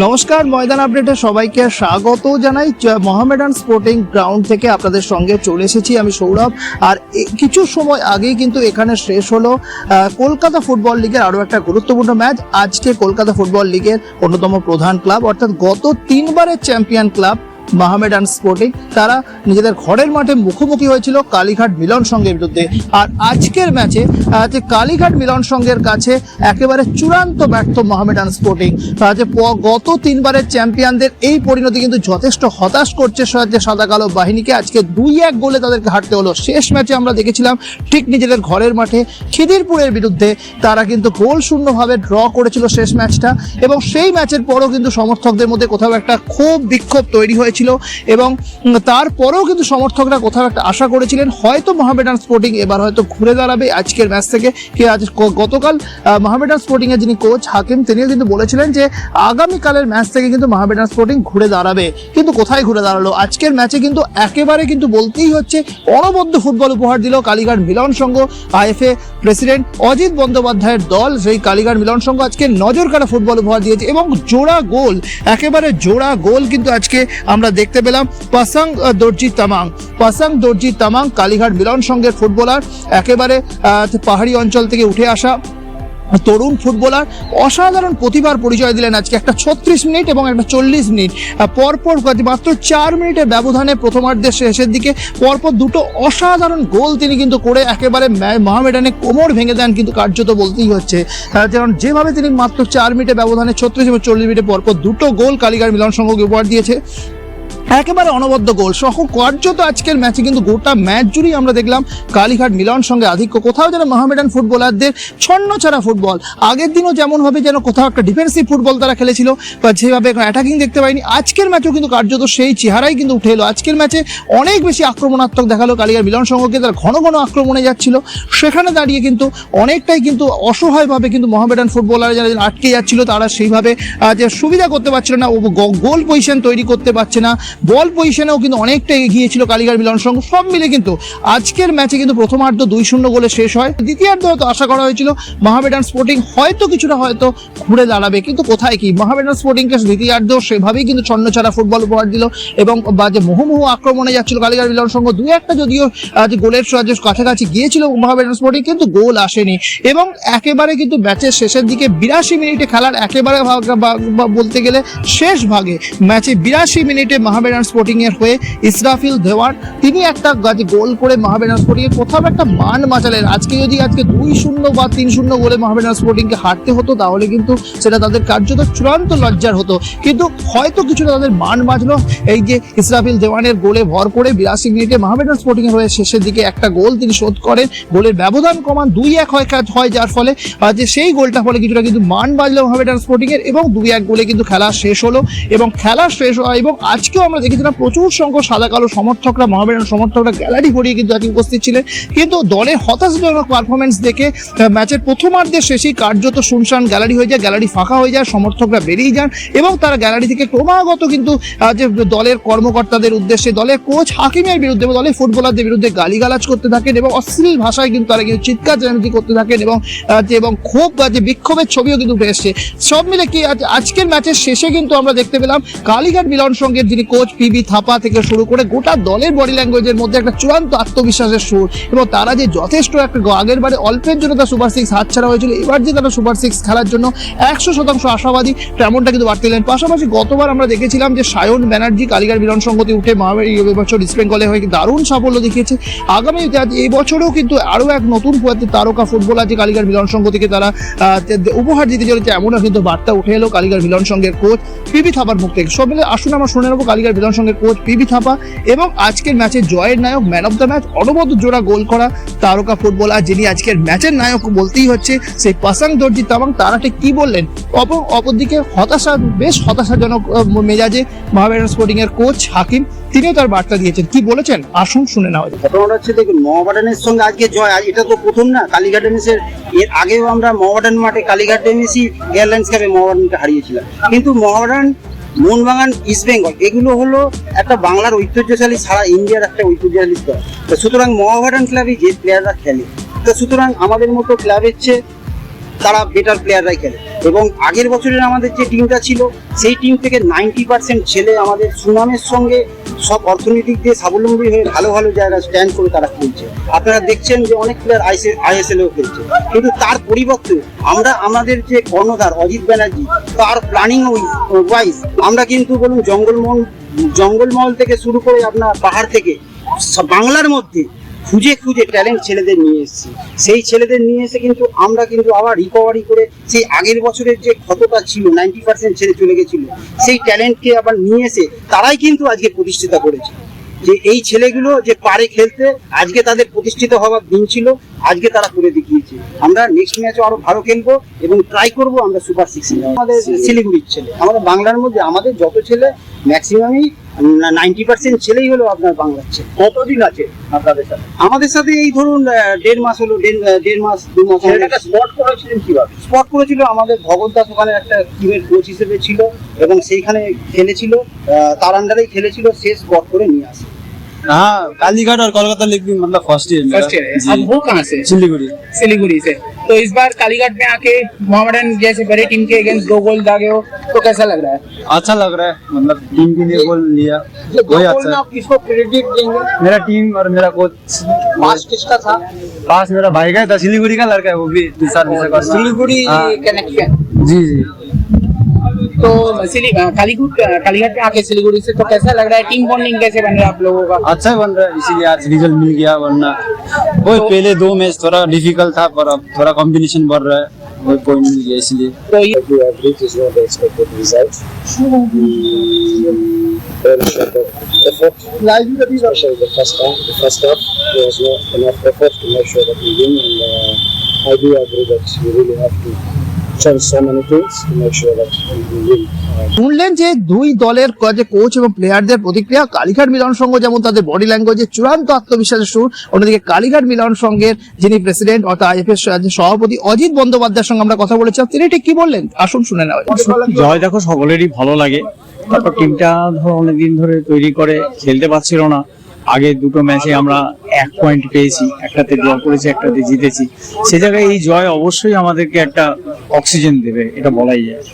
নমস্কার, ময়দান আপডেটে সবাইকে স্বাগত জানাই। মোহামেডান স্পোর্টিং গ্রাউন্ড থেকে আপনাদের সঙ্গে চলে এসেছি আমি সৌরভ। আর কিছু সময় আগেই কিন্তু এখানে শেষ হলো কলকাতা ফুটবল লিগের আরও একটা গুরুত্বপূর্ণ ম্যাচ। আজকে কলকাতা ফুটবল লিগের অন্যতম প্রধান ক্লাব অর্থাৎ গত 3 বারের চ্যাম্পিয়ন ক্লাব মোহামেডান স্পোর্টিং তারা নিজেদের ঘরের মাঠে মুখোমুখি হয়েছিল কালীঘাট মিলন সংঘের বিরুদ্ধে। আর আজকের ম্যাচে যে কালীঘাট মিলন সংঘের কাছে একেবারে চূড়ান্ত ব্যর্থ মোহামেডান স্পোর্টিং। যে গত 3 বারের চ্যাম্পিয়নদের এই পরিণতি কিন্তু যথেষ্ট হতাশ করছে সাদা কালো বাহিনীকে। আজকে 2-1 গোলে তাদেরকে হারতে হলো। শেষ ম্যাচে আমরা দেখেছিলাম ঠিক নিজেদের ঘরের মাঠে খিদিরপুরের বিরুদ্ধে তারা কিন্তু গোল শূন্যভাবে ড্র করেছিল শেষ ম্যাচটা, এবং সেই ম্যাচের পরও কিন্তু সমর্থকদের মধ্যে কোথাও একটা ক্ষোভ বিক্ষোভ তৈরি হয়েছিল এবং তারপরেও কিন্তু সমর্থকরা কোথাও একটা আশা করেছিলেন হয়তো মোহামেডান স্পোর্টিং এবার হয়তো ঘুরে দাঁড়াবে আজকের ম্যাচ থেকে। গতকাল মোহামেডান স্পোর্টিং এর যিনি কোচ হাকিম তিনিও কিন্তু বলেছিলেন যে আগামীকালের ম্যাচ থেকে কিন্তু মোহামেডান স্পোর্টিং ঘুরে দাঁড়াবে, কিন্তু কোথায় ঘুরে দাঁড়ালো? আজকের ম্যাচে কিন্তু একেবারে কিন্তু বলতেই হচ্ছে অনবদ্য ফুটবল উপহার দিল কালীঘাট মিলন সংঘ। আইএফএ প্রেসিডেন্ট অজিত বন্দ্যোপাধ্যায়ের দল সেই কালীঘাট মিলন সংঘ আজকে নজর কাড়া ফুটবল উপহার দিয়েছে এবং জোড়া গোল, একেবারে জোড়া গোল কিন্তু আজকে আমরা দেখতে পেলাম। পাসাং দর্জি তামাং কালীঘাট মিলন সংঘের ফুটবলার, একেবারে পাহাড়ি অঞ্চল থেকে উঠে আসা তরুণ ফুটবলার, অসাধারণ প্রতিভার পরিচয় দিলেন আজকে। একটা 36 মিনিট এবং একটা 40 মিনিট পরপর মাত্র 4 মিনিটের ব্যবধানে প্রথমার্ধের শেষের দিকে পরপর দুটো অসাধারণ গোল তিনি কিন্তু করে একেবারে মোহামেডানে কোমর ভেঙে দেন কিন্তু কার্যত বলতেই হচ্ছে। কারণ যেভাবে তিনি মাত্র 4 মিনিটের ব্যবধানে 36 এবং 40 মিনিটে পরপর দুটো গোল কালীঘাট মিলন সংঘকে উপহার দিয়েছে, একেবারে অনবদ্য গোল সহ কার্যত আজকের ম্যাচে কিন্তু গোটা ম্যাচ জুড়েই আমরা দেখলাম কালীঘাট মিলন সঙ্গে আধিক্য। কোথাও যেন মোহামেডান ফুটবলারদের ছন্ন ছাড়া ফুটবল, আগের দিনও যেমন ভাবে যেন কোথাও একটা ডিফেন্সিভ ফুটবল তারা খেলেছিল বা যেভাবে এখন অ্যাটাকিং দেখতে পাইনি, আজকের ম্যাচেও কিন্তু কার্যত সেই চেহারাই কিন্তু উঠে এলো। আজকের ম্যাচে অনেক বেশি আক্রমণাত্মক দেখালো কালীঘাট মিলন সংঘকে, তারা ঘন ঘন আক্রমণে যাচ্ছিল, সেখানে দাঁড়িয়ে কিন্তু অনেকটাই কিন্তু অসহায়ভাবে কিন্তু মোহামেডান ফুটবলার যারা আটকে যাচ্ছিল তারা সেইভাবে যে সুবিধা করতে পারছিল না, গোল পজিশন তৈরি করতে পারছে না, বল পজিশনেও কিন্তু অনেকটা এগিয়ে ছিল কালীঘাট মিলন সংঘ। সব মিলে কিন্তু আজকের ম্যাচে কিন্তু প্রথমার্ধ 2-0 গোলে শেষ হয়। দ্বিতীয়ার্ধ হয়তো আশা করা হয়েছিল মোহামেডান স্পোর্টিং হয়তো কিছুটা হয়তো ঘুরে দাঁড়াবে, কিন্তু কোথায় কি মোহামেডান স্পোর্টিংকে দ্বিতীয়ার্ধ সেভাবেই কিন্তু ছন্নছাড়া ফুটবল উপহার দিল এবং যে মুহুমুহু আক্রমণে যাচ্ছিল কালীঘাট মিলন সংঘ, 2-1টা যদিও গোলের কাছাকাছি গিয়েছিল মোহামেডান স্পোর্টিং, কিন্তু গোল আসেনি। এবং একেবারে কিন্তু ম্যাচের শেষের দিকে 82 মিনিটে খেলার একেবারে বলতে গেলে শেষ ভাগে ম্যাচে 82 মিনিটে মোহামেডান স্পোর্টিং এর হয়ে ইসরাফিল দেওয়ান তিনি একটা গোল করে মোহামেডান স্পোর্টিং এর কোথাও একটা মান বাঁচালেন। আজকে 2-0 বা 3-0 গোলে মোহামেডান স্পোর্টিং কে হারতে হতো তাহলে কিন্তু সেটা তাদের কার্যত চূড়ান্ত লজ্জার হতো, কিন্তু হয়তো কিছুটা তাদের মান বাঁচলো এই যে ইসরাফিল দেওয়ানের গোলে ভর করে 82 মিনিটে মোহামেডান স্পোর্টিং এর হয়ে শেষের দিকে একটা গোল তিনি শোধ করেন, গোলের ব্যবধান কমান 2-1 হয়, যার ফলে যে সেই গোলটা ফলে কিছুটা কিন্তু মান বাঁচলো মোহামেডান স্পোর্টিং এর এবং 2-1 গোলে কিন্তু খেলা শেষ হলো। এবং খেলা শেষ হয় এবং আজকেও আমরা দেখেছিলাম প্রচুর সংখ্যক সাদা কালো সমর্থকরা, মোহামেডান সমর্থকরা গ্যালারি ভরিয়ে কিন্তু আজকে উপস্থিত ছিলেন, কিন্তু দলের হতাশাজনক পারফরমেন্স দেখে ম্যাচের প্রথমার্ধের শেষেই কার্যত শুনশান গ্যালারি হয়ে যায়, গ্যালারি ফাঁকা হয়ে যায়, সমর্থকরা বেরিয়ে যান এবং তারা গ্যালারি থেকে ক্রমাগত কিন্তু যে দলের কর্মকর্তাদের উদ্দেশ্যে, দলের কোচ হাকিমের বিরুদ্ধে, দলের ফুটবলারদের বিরুদ্ধে গালিগালাজ করতে থাকেন এবং অশ্লীল ভাষায় কিন্তু তারা কিন্তু চিৎকার চেঁচামেচি করতে থাকেন এবং ক্ষোভ বা যে বিক্ষোভের ছবিও কিন্তু উঠে এসছে। সব মিলে কি আজকের ম্যাচের শেষে কিন্তু আমরা দেখতে পেলাম কালীঘাট মিলন সংঘের যিনি কোচ পিবি থাপা থেকে শুরু করে গোটা দলের বডি ল্যাঙ্গুয়েজের মধ্যে একটা চূড়ান্ত আত্মবিশ্বাসের সুর, এবং তারা যে যথেষ্ট একটা আগের বারে অল্পের জন্য তার সুপার 6 হাতছাড়া হয়েছিল, এবার যে তারা সুপার 6 খেলার জন্য 100% আশাবাদী তেমনটা কিন্তু বাড়তে দিলেন। পাশাপাশি গতবার আমরা দেখেছিলাম যে সায়ন ব্যানার্জি কালীঘাট মিলন সংঘতে উঠে এবছর ইস্ট বেঙ্গলে হয়ে দারুণ সাফল্য দেখিয়েছে। আগামী এই বছরেও কিন্তু আরও এক নতুন তারকা ফুটবলার যে কালীঘাট মিলন সংঘ থেকে তারা উপহার দিতে চলেছে, এমনও কিন্তু বার্তা উঠে এলো কালীঘাট মিলন সংঘের কোচ পিবি থাপার মুখ থেকে। সব মিলে আসুন আমরা শুনে নেবো কালীঘাট মিলন সংঘের কোচ পিবি থাপা এবং আজকের ম্যাচে জয়ের নায়ক, ম্যান অফ দ্য ম্যাচ, অনবদ্য জোড়া গোল করা তারকা ফুটবলার যিনি আজকের ম্যাচের নায়ক বলতেই হচ্ছে সেই পাসাং দর্জি তামাং, তারা ঠিক কি বললেন। অপরদিকে বেশ হতাশাজনক মেজাজে মোহামেডান স্পোর্টিং এর কোচ হাকিম তিনিও তার বার্তা দিয়েছেন, কি বলেছেন আসুন শুনে নেওয়া যায়। ঘটনাটা হচ্ছে দেখুন, মোহামেডানের সঙ্গে আজকে জয়, এটা তো প্রথম না। কালীঘাট এমএসের এর আগেও আমরা মোহামেডান মাঠে কালীঘাট এমএসই এয়ারলাইন্স কাপে মোহামেডানকে হারিয়েছিলাম, কিন্তু মোহামেডান, মোহনবাগান, ইস্ট বেঙ্গল এগুলো হলো একটা বাংলার ঐতিহ্যশালী, সারা ইন্ডিয়ার একটা ঐতিহ্যশালী দল। তো সুতরাং মোহামেডান ক্লাবে যে প্লেয়াররা খেলে, তো সুতরাং আমাদের মতো ক্লাবের চেয়ে তারা বেটার প্লেয়াররাই খেলে। এবং আগের বছরের আমাদের যে টিমটা ছিল সেই টিম থেকে 90% ছেলে আমাদের সুনামের সঙ্গে সব অর্থনৈতিক দিয়ে স্বাবলম্বী হয়ে ভালো ভালো জায়গায় স্ট্যান্ড করে তারা খেলছে। আপনারা দেখছেন যে অনেক প্লেয়ার ISL-এও খেলছে, কিন্তু তার পরিবর্তে আমরা আমাদের যে কর্ণধার অজিত ব্যানার্জি তার প্ল্যানিং ওয়াইজ আমরা কিন্তু বলুন জঙ্গলমহল থেকে শুরু করে আপনার পাহাড় থেকে বাংলার মধ্যে খুঁজে খুঁজে ট্যালেন্ট ছেলেদের নিয়ে এসেছি। সেই ছেলেদের নিয়ে এসে কিন্তু আমরা কিন্তু আবার রিকভারি করে সেই আগের বছরের যে ক্ষতটা ছিল 90% ছেলে চলে গেছিল সেই ট্যালেন্টকে আবার নিয়ে এসে তারাই কিন্তু আজকে প্রতিষ্ঠিত করেছে যে এই ছেলেগুলো যে পারে খেলতে, আজকে তাদের প্রতিষ্ঠিত হওয়ার দিন ছিল, আজকে তারা করে দেখিয়েছে। আমরা নেক্সট ম্যাচে আরো ভালো খেলবো এবং ট্রাই করবো আমরা সুপার 6 আমাদের শিলিগুড়ির ছেলে, আমাদের বাংলার মধ্যে আমাদের যত ছেলে ম্যাক্সিমামই 90% ছেলেই হলো আপনার বাংলার ছেলে। কতদিন আছে আপনাদের সাথে? আমাদের সাথে এই ধরুন 1.5 মাস হলো, 1.5 মাস 2 মাস। স্পট করেছিলেন কিভাবে? স্পট করেছিল আমাদের ভগৎ দাস, ওখানে একটা টিমের কোচ হিসেবে ছিল এবং সেইখানে খেলেছিল, তার আন্ডারেই খেলেছিল, সে স্পট করে নিয়ে আসে। हाँ कालीघाट और कोलकाता लीग भी मतलब फर्स्ट ईयर फर्स्ट ईयर है। अब वो कहाँ से? सिलीगुड़ी से। तो इस बार कालीघाट में आके मोहम्मदन जैसे बड़ी टीम के अगेंस्ट 2 गोल दागे हो, तो कैसा लग रहा है? अच्छा लग रहा है, मतलब टीम के लिए गोल लिया वही अच्छा है। आप किसको क्रेडिट देंगे? मेरा टीम और मेरा कोच। पास किसका था? पास मेरा भाई का था, सिलीगुड़ी का लड़का है वो भी सिलीगुड़ी हाँ। कनेक्शन। जी जी तो कालीघाट में आके सिलीगुड़ी से तो कैसा लग रहा है? टीम बॉन्डिंग कैसे बन रहा है आप लोगों का? अच्छा बन रहा है, इसीलिए आज रिजल्ट मिल गया, वरना वो पहले 2 मैच थोड़ा डिफिकल्ट था पर अब थोड़ा कॉम्बिनेशन बढ़ रहा है, वो पॉइंट मिल गया इसलिए। तो ये We have reached is not the expected result. Fell short of effort, especially the first half. The first half there was not enough effort to make sure that we win, and I do agree that we really have to change so many things to make sure that we win. শুনলেন যে দুই দলের যে coach এবং প্লেয়ারদের প্রতিক্রিয়া। কালীঘাট মিলন সংঘ যেমন তাদের বডি ল্যাঙ্গুয়েজে চূড়ান্ত আত্মবিশ্বাসের সুর, অন্যদিকে কালীঘাট মিলন সংঘের যিনি প্রেসিডেন্ট অর্থাৎ IFF সভাপতি অজিত বন্দ্যোপাধ্যায়ের সঙ্গে আমরা কথা বলেছিলাম, তিনি ঠিক কি বললেন আসুন শুনে নেওয়া যাক। জয় দেখো সকলেরই ভালো লাগে, তারপর টিমটা ধরো অনেকদিন ধরে তৈরি করে খেলতে পারছিল না। আগে 2টো ম্যাচে আমরা 1 পয়েন্ট পেয়েছি, একটাতে ড্র করেছি, একটাতে জিতেছি। সে জায়গায় এই জয় অবশ্যই আমাদেরকে একটা অক্সিজেন দেবে, এটা বলাই যায়।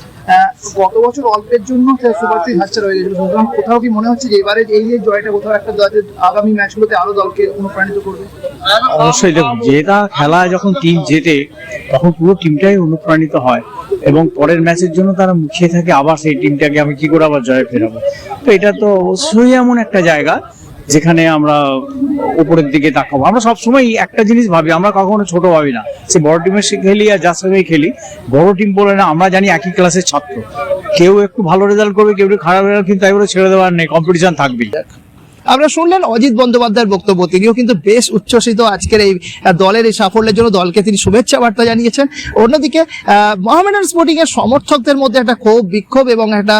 গত বছর অল্পের জন্য সুপার 3 হাতছাড়া হয়ে গেছিল, সুতরাং কোথাও কি মনে হচ্ছে যে এবারে এই যে জয়টা কোথাও একটা দলের আগামী ম্যাচগুলোতে আরো দলকে অনুপ্রাণিত করবে? অবশ্যই দেখুন, যেটা খেলায় যখন টিম জেতে তখন পুরো টিমটাই অনুপ্রাণিত হয় এবং পরের ম্যাচের জন্য তারা মুখিয়ে থাকে আবার সেই টিমটাকে আমি কি করে আবার জয় ফেরাবো। তো এটা তো অবশ্যই এমন একটা জায়গা যেখানে আমরা উপরের দিকে তাকাবো। আমরা সবসময় একটা জিনিস ভাবি, আমরা কখনো ছোট ভাবি না, সে বড় টিমের সাথে খেলি আর যার সঙ্গে খেলি, বড় টিম বলে না, আমরা জানি একই ক্লাসের ছাত্র, কেউ একটু ভালো রেজাল্ট করবে, কেউ একটু খারাপ রেজাল্ট, কিন্তু তাই বলে ছেড়ে দেওয়ার নেই, কম্পিটিশন থাকবেই। আপনারা শুনলেন অজিত বন্দ্যোপাধ্যায়ের বক্তব্য, তিনিও কিন্তু বেশ উচ্ছ্বসিত আজকের এই দলের এই সাফল্যের জন্য, দলকে তিনি শুভেচ্ছা বার্তা জানিয়েছেন। অন্যদিকে মোহামেডান স্পোর্টিং এর সমর্থকদের মধ্যে একটা ক্ষোভ বিক্ষোভ এবং একটা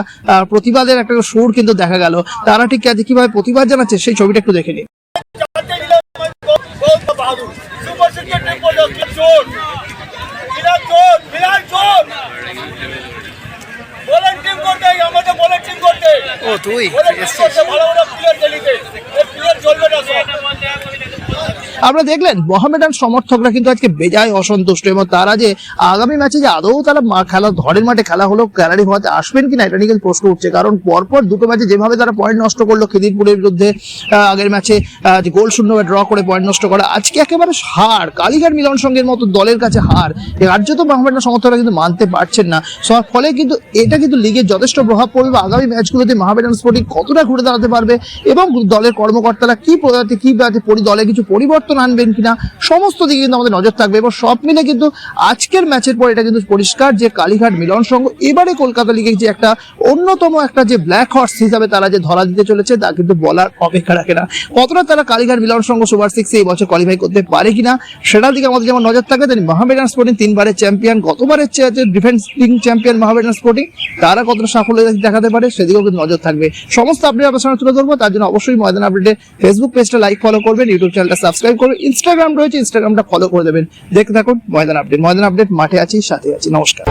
প্রতিবাদের একটা সুর কিন্তু দেখা গেল। তারা ঠিক আজ কিভাবে প্রতিবাদ জানাচ্ছে সেই ছবিটা একটু দেখে নিন। ও তুই আপনারা দেখলেন মোহামেডান সমর্থকরা কিন্তু আজকে বেজায় অসন্তুষ্ট এবং তারা যে আগামী ম্যাচে যে আদৌ তারা খেলা ঘরের মাঠে খেলা হলো গ্যালারি হওয়াতে আসবেন কিনা এটা নিয়ে প্রশ্ন উঠছে। কারণ পরপর 2টো ম্যাচে যেভাবে তারা পয়েন্ট নষ্ট করলো, খিদিরপুরের বিরুদ্ধে আগের ম্যাচে গোল শূন্য ড্র করে পয়েন্ট নষ্ট করা, আজকে একেবারে হার, কালীঘাট মিলন সংঘের মতো দলের কাছে হার, কার্যত মোহামেডান সমর্থকরা কিন্তু মানতে পারছেন না। ফলে কিন্তু এটা কিন্তু লিগের যথেষ্ট প্রভাব পড়বে। আগামী ম্যাচগুলোতে মোহামেডান স্পোর্টিং কতটা ঘুরে দাঁড়াতে পারবে এবং দলের কর্মকর্তারা কি দলে কিছু পরিবর্তন আনবেন কিনা, সমস্ত দিকে কিন্তু আমাদের নজর থাকবে। এবং সব মিলে কিন্তু আজকের ম্যাচের পর এটা কিন্তু পরিষ্কার যে কালীঘাট মিলন সংঘ এবারে কলকাতা লিগে যে একটা অন্যতম একটা যে ব্ল্যাক হর্স হিসাবে তারা যে ধরা দিতে চলেছে তা কিন্তু বলার অপেক্ষা রাখে না। কতটা তারা কালীঘাট মিলন সংঘ সুপার 6 এই বছর কোয়ালিফাই করতে পারে কিনা সেটার দিকে আমাদের যেমন নজর থাকবে, তেমনি মোহামেডান স্পোর্টিং 3বারের চ্যাম্পিয়ন, গতবারের ডিফেন্সিং চ্যাম্পিয়ন মোহামেডান স্পোর্টিং, তারা কতটা সাফল্য দেখাতে পারে সেদিকেও কিন্তু নজর থাকবে। সমস্ত আপডেট আপনার সামনে তুলে ধরবো, তার জন্য অবশ্যই ময়দান আপডেটের ফেসবুক পেজটা লাইক ফলো করবেন, ইউটিউব চ্যানেলটা সাবস্ক্রাইব করবেন, ইনস্টাগ্রাম রয়েছে ইনস্টাগ্রামটা ফলো করে দেবেন। দেখতে থাকুন ময়দান আপডেট। ময়দান আপডেট, মাঠে আছি, সাথে আছি। নমস্কার।